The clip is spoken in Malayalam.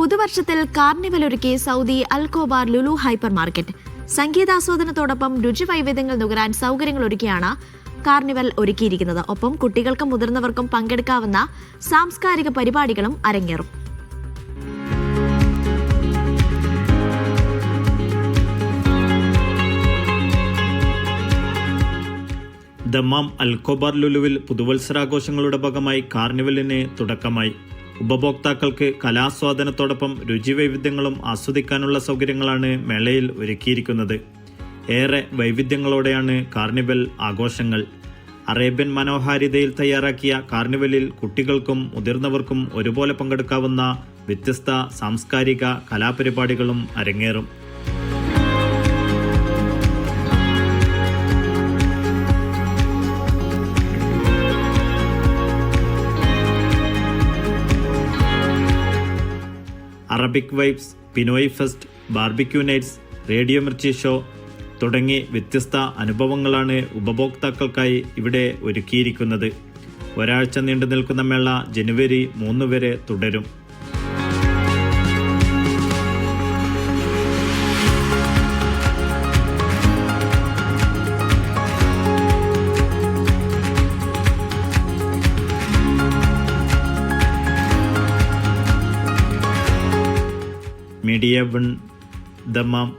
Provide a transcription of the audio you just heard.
പുതുവർഷത്തിൽ കാർണിവൽ ഒരുക്കി Saudi Al Khobar Lulu hypermarket. സംഗീതാസ്വാദനത്തോടൊപ്പം രുചിവൈവിധ്യങ്ങൾ നുകരാൻ സൗകര്യങ്ങൾ ഒരുക്കിയാണ് കാർണിവൽ ഒരുക്കിയിരിക്കുന്നത്. ഒപ്പം കുട്ടികൾക്കും മുതിർന്നവർക്കും പങ്കെടുക്കാവുന്ന സാംസ്കാരിക പരിപാടികളും അരങ്ങേറും. ദമ്മാം അൽകോബാർ ലുലുവിൽ പുതുവത്സരാഘോഷങ്ങളുടെ ഭാഗമായി കാർണിവലിന് തുടക്കമായി. ഉപഭോക്താക്കൾക്ക് കലാസ്വാദനത്തോടൊപ്പം രുചിവൈവിധ്യങ്ങളും ആസ്വദിക്കാനുള്ള സൗകര്യങ്ങളാണ് മേളയിൽ ഒരുക്കിയിരിക്കുന്നത്. ഏറെ വൈവിധ്യങ്ങളോടെയാണ് കാർണിവൽ ആഘോഷങ്ങൾ. അറേബ്യൻ മനോഹാരിതയിൽ തയ്യാറാക്കിയ കാർണിവലിൽ കുട്ടികൾക്കും മുതിർന്നവർക്കും ഒരുപോലെ പങ്കെടുക്കാവുന്ന വ്യത്യസ്ത സാംസ്കാരിക കലാപരിപാടികളും അരങ്ങേറും. Arabic vibes, Pinoy fest, barbecue nights, radio Mirchi show തുടങ്ങി വ്യത്യസ്ത അനുഭവങ്ങളാണ് ഉപഭോക്താക്കൾക്കായി ഇവിടെ ഒരുക്കിയിരിക്കുന്നത്. ഒരാഴ്ച നീണ്ടു നിൽക്കുന്ന മേള ജനുവരി 3 വരെ തുടരും. Media 1 Dammam.